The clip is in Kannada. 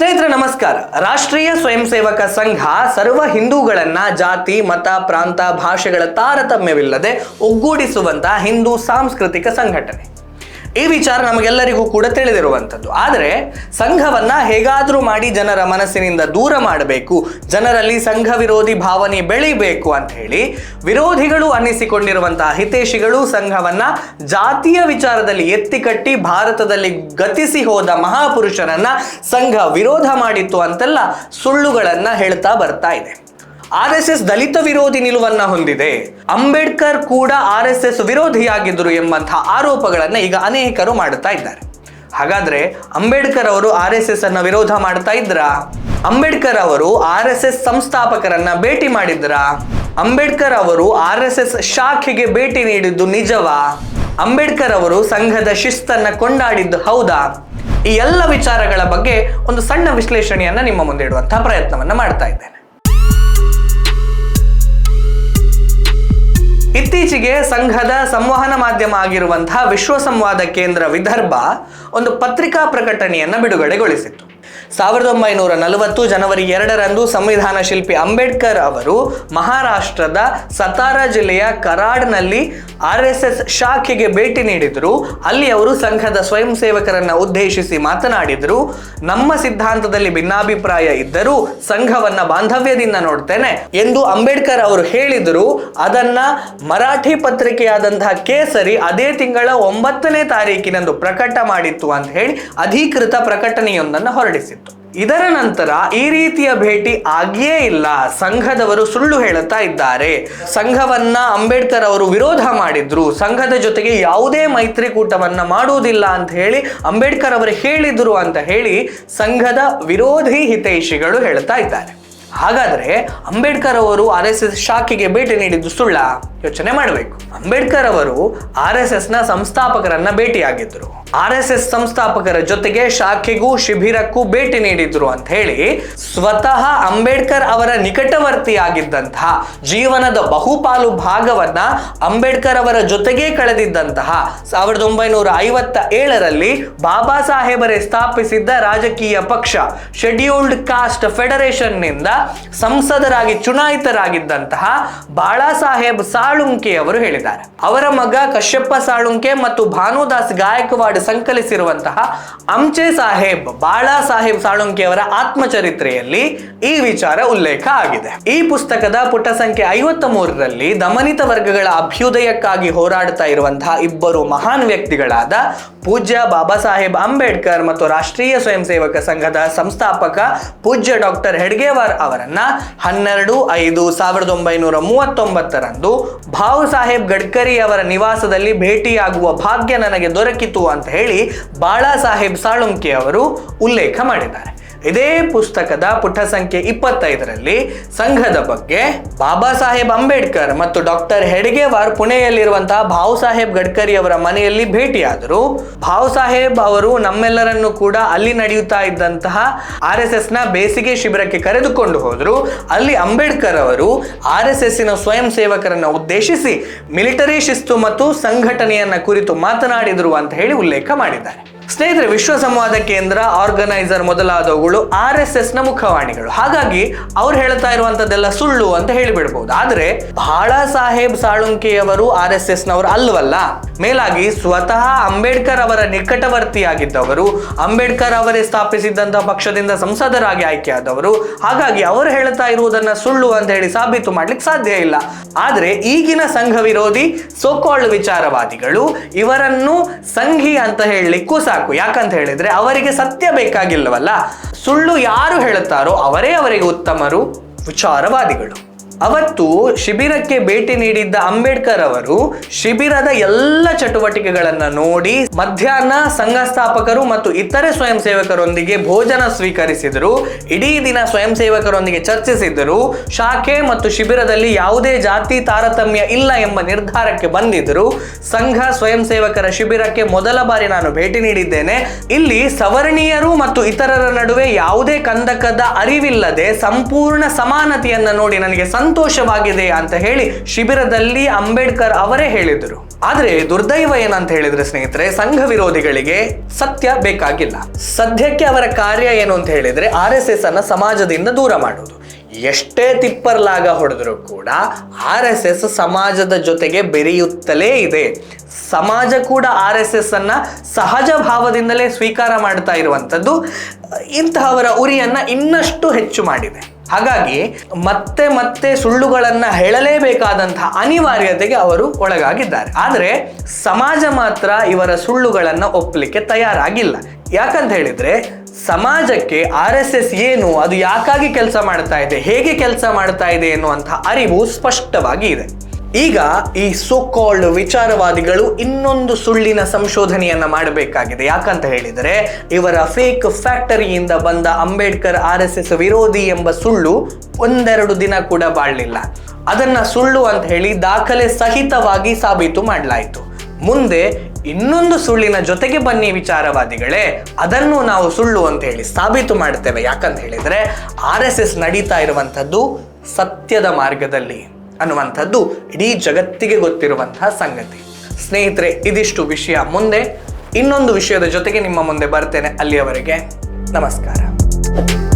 ಸ್ನೇಹಿತರೆ ನಮಸ್ಕಾರ. ರಾಷ್ಟ್ರೀಯ ಸ್ವಯಂ ಸೇವಕ ಸಂಘ ಸರ್ವ ಹಿಂದೂಗಳನ್ನ ಜಾತಿ, ಮತ, ಪ್ರಾಂತ, ಭಾಷೆಗಳ ತಾರತಮ್ಯವಿಲ್ಲದೆ ಒಗ್ಗೂಡಿಸುವಂತಹ ಹಿಂದೂ ಸಾಂಸ್ಕೃತಿಕ ಸಂಘಟನೆ. ಈ ವಿಚಾರ ನಮಗೆಲ್ಲರಿಗೂ ಕೂಡ ತಿಳಿದಿರುವಂಥದ್ದು. ಆದರೆ ಸಂಘವನ್ನ ಹೇಗಾದರೂ ಮಾಡಿ ಜನರ ಮನಸ್ಸಿನಿಂದ ದೂರ ಮಾಡಬೇಕು, ಜನರಲ್ಲಿ ಸಂಘ ವಿರೋಧಿ ಭಾವನೆ ಬೆಳಿಬೇಕು ಅಂತ ಹೇಳಿ ವಿರೋಧಿಗಳು ಅನ್ನಿಸಿಕೊಂಡಿರುವಂತಹ ಹಿತೈಷಿಗಳು ಸಂಘವನ್ನ ಜಾತಿಯ ವಿಚಾರದಲ್ಲಿ ಎತ್ತಿಕಟ್ಟಿ ಭಾರತದಲ್ಲಿ ಗತಿಸಿ ಹೋದ ಮಹಾಪುರುಷರನ್ನ ಸಂಘ ವಿರೋಧ ಮಾಡಿತ್ತು ಅಂತೆಲ್ಲ ಸುಳ್ಳುಗಳನ್ನ ಹೇಳ್ತಾ ಬರ್ತಾ ಇದೆ. RSS ದಲಿತ ವಿರೋಧಿ ನಿಲುವನ್ನ ಹೊಂದಿದೆ, ಅಂಬೇಡ್ಕರ್ ಕೂಡ RSS ವಿರೋಧಿಯಾಗಿದ್ದರು ಎಂಬಂತಹ ಆರೋಪಗಳನ್ನ ಈಗ ಅನೇಕರು ಮಾಡುತ್ತಾ ಇದ್ದಾರೆ. ಹಾಗಾದ್ರೆ ಅಂಬೇಡ್ಕರ್ ಅವರು RSS ಅನ್ನ ವಿರೋಧ ಮಾಡ್ತಾ ಇದ್ರಾ? ಅಂಬೇಡ್ಕರ್ ಅವರು RSS ಸಂಸ್ಥಾಪಕರನ್ನ ಭೇಟಿ ಮಾಡಿದ್ರಾ? ಅಂಬೇಡ್ಕರ್ ಅವರು RSS ಶಾಖೆಗೆ ಭೇಟಿ ನೀಡಿದ್ದು ನಿಜವಾ? ಅಂಬೇಡ್ಕರ್ ಅವರು ಸಂಘದ ಶಿಸ್ತನ್ನ ಕೊಂಡಾಡಿದ್ದು ಹೌದಾ? ಈ ಎಲ್ಲ ವಿಚಾರಗಳ ಬಗ್ಗೆ ಒಂದು ಸಣ್ಣ ವಿಶ್ಲೇಷಣೆಯನ್ನ ನಿಮ್ಮ ಮುಂದೆ ಇಡುವಂತಹ ಪ್ರಯತ್ನವನ್ನ ಮಾಡ್ತಾ ಇದ್ದೇನೆ. ಇತ್ತೀಚೆಗೆ ಸಂಘದ ಸಂವಹನ ಮಾಧ್ಯಮ ಆಗಿರುವಂತಹ ವಿಶ್ವ ಸಂವಾದ ಕೇಂದ್ರ ವಿದರ್ಭ ಒಂದು ಪತ್ರಿಕಾ ಪ್ರಕಟಣೆಯನ್ನು ಬಿಡುಗಡೆಗೊಳಿಸಿತ್ತು. 1940 ಜನವರಿ 2ರಂದು ಸಂವಿಧಾನ ಶಿಲ್ಪಿ ಅಂಬೇಡ್ಕರ್ ಅವರು ಮಹಾರಾಷ್ಟ್ರದ ಸತಾರಾ ಜಿಲ್ಲೆಯ ಕರಾಡ್ನಲ್ಲಿ RSS ಶಾಖೆಗೆ ಭೇಟಿ ನೀಡಿದ್ರು. ಅಲ್ಲಿ ಅವರು ಸಂಘದ ಸ್ವಯಂ ಸೇವಕರನ್ನ ಉದ್ದೇಶಿಸಿ ಮಾತನಾಡಿದ್ರು. ನಮ್ಮ ಸಿದ್ಧಾಂತದಲ್ಲಿ ಭಿನ್ನಾಭಿಪ್ರಾಯ ಇದ್ದರೂ ಸಂಘವನ್ನ ಬಾಂಧವ್ಯದಿಂದ ನೋಡ್ತೇನೆ ಎಂದು ಅಂಬೇಡ್ಕರ್ ಅವರು ಹೇಳಿದ್ರು. ಅದನ್ನ ಮರಾಠಿ ಪತ್ರಿಕೆಯಾದಂತಹ ಕೇಸರಿ ಅದೇ ತಿಂಗಳ 9ನೇ ತಾರೀಕಿನಂದು ಪ್ರಕಟ ಮಾಡಿತ್ತು ಅಂತ ಹೇಳಿ ಅಧಿಕೃತ ಪ್ರಕಟಣೆಯೊಂದನ್ನು ಹೊರಡಿಸಿತ್ತು. ಇದರ ನಂತರ ಈ ರೀತಿಯ ಭೇಟಿ ಆಗಿಯೇ ಇಲ್ಲ, ಸಂಘದವರು ಸುಳ್ಳು ಹೇಳುತ್ತಾ ಇದ್ದಾರೆ, ಸಂಘವನ್ನ ಅಂಬೇಡ್ಕರ್ ಅವರು ವಿರೋಧ ಮಾಡಿದ್ರು, ಸಂಘದ ಜೊತೆಗೆ ಯಾವುದೇ ಮೈತ್ರಿಕೂಟವನ್ನ ಮಾಡುವುದಿಲ್ಲ ಅಂತ ಹೇಳಿ ಅಂಬೇಡ್ಕರ್ ಅವರು ಹೇಳಿದ್ರು ಅಂತ ಹೇಳಿ ಸಂಘದ ವಿರೋಧಿ ಹಿತೈಷಿಗಳು ಹೇಳ್ತಾ ಇದ್ದಾರೆ. ಹಾಗಾದ್ರೆ ಅಂಬೇಡ್ಕರ್ ಅವರು RSS ಶಾಖೆಗೆ ಭೇಟಿ ನೀಡಿದ್ದು ಸುಳ್ಳ? ಯೋಚನೆ ಮಾಡಬೇಕು. ಅಂಬೇಡ್ಕರ್ ಅವರು RSS ನ ಸಂಸ್ಥಾಪಕರನ್ನ ಭೇಟಿಯಾಗಿದ್ರು, RSS ಸಂಸ್ಥಾಪಕರ ಜೊತೆಗೆ ಶಾಖೆಗೂ ಶಿಬಿರಕ್ಕೂ ಭೇಟಿ ನೀಡಿದ್ರು ಅಂತ ಹೇಳಿ ಸ್ವತಃ ಅಂಬೇಡ್ಕರ್ ಅವರ ನಿಕಟವರ್ತಿಯಾಗಿದ್ದಂತಹ, ಜೀವನದ ಬಹುಪಾಲು ಭಾಗವನ್ನ ಅಂಬೇಡ್ಕರ್ ಅವರ ಜೊತೆಗೆ ಕಳೆದಿದ್ದಂತಹ 1957ರಲ್ಲಿ ಬಾಬಾ ಸಾಹೇಬರೇ ಸ್ಥಾಪಿಸಿದ್ದ ರಾಜಕೀಯ ಪಕ್ಷ ಶೆಡ್ಯೂಲ್ಡ್ ಕಾಸ್ಟ್ ಫೆಡರೇಷನ್ ನಿಂದ ಸಂಸದರಾಗಿ ಚುನಾಯಿತರಾಗಿದ್ದಂತಹ ಬಾಳಾ ಸಾಹೇಬ್ ಸಾಳುಂಕೆ ಅವರು ಹೇಳಿದ್ದಾರೆ. ಅವರ ಮಗ ಕಶ್ಯಪ್ಪ ಸಾಳುಂಕೆ ಮತ್ತು ಭಾನುದಾಸ್ ಗಾಯಕ್ವಾಡ್ ಸಂಕಲಿಸಿರುವಂತಹ ಅಮ್ಚೆ ಸಾಹೇಬ್ ಬಾಳಾ ಸಾಹೇಬ್ ಸಾಳುಂಕೆ ಅವರ ಆತ್ಮಚರಿತ್ರೆಯಲ್ಲಿ ಈ ವಿಚಾರ ಉಲ್ಲೇಖ ಆಗಿದೆ. ಈ ಪುಸ್ತಕದ ಪುಟ ಸಂಖ್ಯೆ 53ರಲ್ಲಿ ದಮನಿತ ವರ್ಗಗಳ ಅಭ್ಯುದಯಕ್ಕಾಗಿ ಹೋರಾಡ್ತಾ ಇರುವಂತಹ ಇಬ್ಬರು ಮಹಾನ್ ವ್ಯಕ್ತಿಗಳಾದ ಪೂಜ್ಯ ಬಾಬಾ ಸಾಹೇಬ್ ಅಂಬೇಡ್ಕರ್ ಮತ್ತು ರಾಷ್ಟ್ರೀಯ ಸ್ವಯಂ ಸೇವಕ ಸಂಘದ ಸಂಸ್ಥಾಪಕ ಪೂಜ್ಯ ಡಾಕ್ಟರ್ ಹೆಡ್ಗೇವಾರ್ ಅವರನ್ನ 12/5/1939ರಂದು ಭಾವು ಸಾಹೇಬ್ ಗಡ್ಕರಿ ಅವರ ನಿವಾಸದಲ್ಲಿ ಭೇಟಿಯಾಗುವ ಭಾಗ್ಯ ನನಗೆ ದೊರಕಿತು ಅಂತ ಹೇಳಿ ಬಾಳಾ ಸಾಹೇಬ್ ಸಾಳುಂಕೆ ಅವರು ಉಲ್ಲೇಖ ಮಾಡಿದ್ದಾರೆ. ಇದೇ ಪುಸ್ತಕದ ಪುಟ ಸಂಖ್ಯೆ 25ರಲ್ಲಿ ಸಂಘದ ಬಗ್ಗೆ ಬಾಬಾ ಸಾಹೇಬ್ ಅಂಬೇಡ್ಕರ್ ಮತ್ತು ಡಾಕ್ಟರ್ ಹೆಡ್ಗೇವಾರ್ ಪುಣೆಯಲ್ಲಿರುವಂತಹ ಭಾವು ಸಾಹೇಬ್ ಗಡ್ಕರಿ ಅವರ ಮನೆಯಲ್ಲಿ ಭೇಟಿಯಾದರು. ಭಾವು ಸಾಹೇಬ್ ಅವರು ನಮ್ಮೆಲ್ಲರನ್ನು ಕೂಡ ಅಲ್ಲಿ ನಡೆಯುತ್ತಾ ಇದ್ದಂತಹ RSS ನ ಬೇಸಿಗೆ ಶಿಬಿರಕ್ಕೆ ಕರೆದುಕೊಂಡು ಹೋದರು. ಅಲ್ಲಿ ಅಂಬೇಡ್ಕರ್ ಅವರು RSSನ ಸ್ವಯಂ ಸೇವಕರನ್ನು ಉದ್ದೇಶಿಸಿ ಮಿಲಿಟರಿ ಶಿಸ್ತು ಮತ್ತು ಸಂಘಟನೆಯನ್ನ ಕುರಿತು ಮಾತನಾಡಿದರು ಅಂತ ಹೇಳಿ ಉಲ್ಲೇಖ ಮಾಡಿದ್ದಾರೆ. ಸ್ನೇಹಿತರೆ, ವಿಶ್ವ ಸಂವಾದ ಕೇಂದ್ರ, ಆರ್ಗನೈಸರ್ ಮೊದಲಾದವುಗಳು RSS ನ ಮುಖವಾಣಿಗಳು. ಹಾಗಾಗಿ ಅವ್ರು ಹೇಳ್ತಾ ಇರುವಂತದ್ದೆಲ್ಲ ಸುಳ್ಳು ಅಂತ ಹೇಳಿಬಿಡ್ಬಹುದು. ಆದ್ರೆ ಬಾಳಾ ಸಾಹೇಬ್ ಸಾಳುಂಕೆಯವರು RSS ನವರು ಅಲ್ವಲ್ಲ. ಮೇಲಾಗಿ ಸ್ವತಃ ಅಂಬೇಡ್ಕರ್ ಅವರ ನಿಕಟವರ್ತಿಯಾಗಿದ್ದವರು, ಅಂಬೇಡ್ಕರ್ ಅವರೇ ಸ್ಥಾಪಿಸಿದ್ದಂತಹ ಪಕ್ಷದಿಂದ ಸಂಸದರಾಗಿ ಆಯ್ಕೆಯಾದವರು. ಹಾಗಾಗಿ ಅವರು ಹೇಳ್ತಾ ಇರುವುದನ್ನ ಸುಳ್ಳು ಅಂತ ಹೇಳಿ ಸಾಬೀತು ಮಾಡ್ಲಿಕ್ಕೆ ಸಾಧ್ಯ ಇಲ್ಲ. ಆದ್ರೆ ಈಗಿನ ಸಂಘ ವಿರೋಧಿ ಸೋಕಾಲ್ಡ್ ವಿಚಾರವಾದಿಗಳು ಇವರನ್ನು ಸಂಘಿ ಅಂತ ಹೇಳಲಿಕ್ಕೂ ಸಾಕು. ಯಾಕಂತ ಹೇಳಿದ್ರೆ ಅವರಿಗೆ ಸತ್ಯ ಬೇಕಾಗಿಲ್ಲವಲ್ಲ. ಸುಳ್ಳು ಯಾರು ಹೇಳುತ್ತಾರೋ ಅವರೇ ಅವರಿಗೆ ಉತ್ತಮರು, ವಿಚಾರವಾದಿಗಳು. ಅವತ್ತು ಶಿಬಿರಕ್ಕೆ ಭೇಟಿ ನೀಡಿದ್ದ ಅಂಬೇಡ್ಕರ್ ಅವರು ಶಿಬಿರದ ಎಲ್ಲ ಚಟುವಟಿಕೆಗಳನ್ನು ನೋಡಿ ಮಧ್ಯಾಹ್ನ ಸಂಘ ಸ್ಥಾಪಕರು ಮತ್ತು ಇತರೆ ಸ್ವಯಂ ಸೇವಕರೊಂದಿಗೆ ಭೋಜನ ಸ್ವೀಕರಿಸಿದರು. ಇಡೀ ದಿನ ಸ್ವಯಂ ಸೇವಕರೊಂದಿಗೆ ಚರ್ಚಿಸಿದರು. ಶಾಖೆ ಮತ್ತು ಶಿಬಿರದಲ್ಲಿ ಯಾವುದೇ ಜಾತಿ ತಾರತಮ್ಯ ಇಲ್ಲ ಎಂಬ ನಿರ್ಧಾರಕ್ಕೆ ಬಂದಿದ್ದರು. ಸಂಘ ಸ್ವಯಂ ಸೇವಕರ ಶಿಬಿರಕ್ಕೆ ಮೊದಲ ಬಾರಿ ನಾನು ಭೇಟಿ ನೀಡಿದ್ದೇನೆ. ಇಲ್ಲಿ ಸವರ್ಣೀಯರು ಮತ್ತು ಇತರರ ನಡುವೆ ಯಾವುದೇ ಕಂದಕದ ಅರಿವಿಲ್ಲದೆ ಸಂಪೂರ್ಣ ಸಮಾನತೆಯನ್ನ ನೋಡಿ ನನಗೆ ಸಂತೋಷವಾಗಿದೆ ಅಂತ ಹೇಳಿ ಶಿಬಿರದಲ್ಲಿ ಅಂಬೇಡ್ಕರ್ ಅವರೇ ಹೇಳಿದರು. ಆದ್ರೆ ದುರ್ದೈವ ಏನಂತ ಹೇಳಿದ್ರೆ ಸ್ನೇಹಿತರೆ, ಸಂಘ ವಿರೋಧಿಗಳಿಗೆ ಸತ್ಯ ಬೇಕಾಗಿಲ್ಲ. ಸದ್ಯಕ್ಕೆ ಅವರ ಕಾರ್ಯ ಏನು ಅಂತ ಹೇಳಿದ್ರೆ RSS ಅನ್ನ ಸಮಾಜದಿಂದ ದೂರ ಮಾಡುವುದು. ಎಷ್ಟೇ ತಿಪ್ಪರ್ಲಾಗ ಹೊಡೆದರೂ ಕೂಡ RSS ಸಮಾಜದ ಜೊತೆಗೆ ಬೆರೆಯುತ್ತಲೇ ಇದೆ. ಸಮಾಜ ಕೂಡ RSS ಅನ್ನ ಸಹಜ ಭಾವದಿಂದಲೇ ಸ್ವೀಕಾರ ಮಾಡ್ತಾ ಇರುವಂಥದ್ದು ಇಂತಹವರ ಉರಿಯನ್ನ ಇನ್ನಷ್ಟು ಹೆಚ್ಚು ಮಾಡಿದೆ. ಹಾಗಾಗಿ ಮತ್ತೆ ಮತ್ತೆ ಸುಳ್ಳುಗಳನ್ನ ಹೇಳಲೇಬೇಕಾದಂತಹ ಅನಿವಾರ್ಯತೆಗೆ ಅವರು ಒಳಗಾಗಿದ್ದಾರೆ. ಆದರೆ ಸಮಾಜ ಮಾತ್ರ ಇವರ ಸುಳ್ಳುಗಳನ್ನ ಒಪ್ಪಲಿಕ್ಕೆ ತಯಾರಾಗಿಲ್ಲ. ಯಾಕಂತ ಹೇಳಿದ್ರೆ ಸಮಾಜಕ್ಕೆ RSS ಏನು, ಅದು ಯಾಕಾಗಿ ಕೆಲಸ ಮಾಡ್ತಾ ಇದೆ, ಹೇಗೆ ಕೆಲಸ ಮಾಡ್ತಾ ಇದೆ ಎನ್ನುವಂತಹ ಅರಿವು ಸ್ಪಷ್ಟವಾಗಿ ಇದೆ. ಈಗ ಈ ಸೋ ಕಾಲ್ಡ್ ವಿಚಾರವಾದಿಗಳು ಇನ್ನೊಂದು ಸುಳ್ಳಿನ ಸಂಶೋಧನೆಯನ್ನ ಮಾಡಬೇಕಾಗಿದೆ. ಯಾಕಂತ ಹೇಳಿದರೆ ಇವರ ಫೇಕ್ ಫ್ಯಾಕ್ಟರಿಯಿಂದ ಬಂದ ಅಂಬೇಡ್ಕರ್ RSS ವಿರೋಧಿ ಎಂಬ ಸುಳ್ಳು ಒಂದೆರಡು ದಿನ ಕೂಡ ಬಾಳಲಿಲ್ಲ. ಅದನ್ನ ಸುಳ್ಳು ಅಂತ ಹೇಳಿ ದಾಖಲೆ ಸಹಿತವಾಗಿ ಸಾಬೀತು ಮಾಡಲಾಯಿತು. ಮುಂದೆ ಇನ್ನೊಂದು ಸುಳ್ಳಿನ ಜೊತೆಗೆ ಬನ್ನಿ ವಿಚಾರವಾದಿಗಳೇ, ಅದನ್ನು ನಾವು ಸುಳ್ಳು ಅಂತ ಹೇಳಿ ಸಾಬೀತು ಮಾಡ್ತೇವೆ. ಯಾಕಂತ ಹೇಳಿದ್ರೆ RSS ನಡೀತಾ ಇರುವಂಥದ್ದು ಸತ್ಯದ ಮಾರ್ಗದಲ್ಲಿ ಅನ್ನುವಂಥದ್ದು ಇಡೀ ಜಗತ್ತಿಗೆ ಗೊತ್ತಿರುವಂತಹ ಸಂಗತಿ. ಸ್ನೇಹಿತರೆ, ಇದಿಷ್ಟು ವಿಷಯ. ಮುಂದೆ ಇನ್ನೊಂದು ವಿಷಯದ ಜೊತೆಗೆ ನಿಮ್ಮ ಮುಂದೆ ಬರ್ತೇನೆ. ಅಲ್ಲಿಯವರೆಗೆ ನಮಸ್ಕಾರ.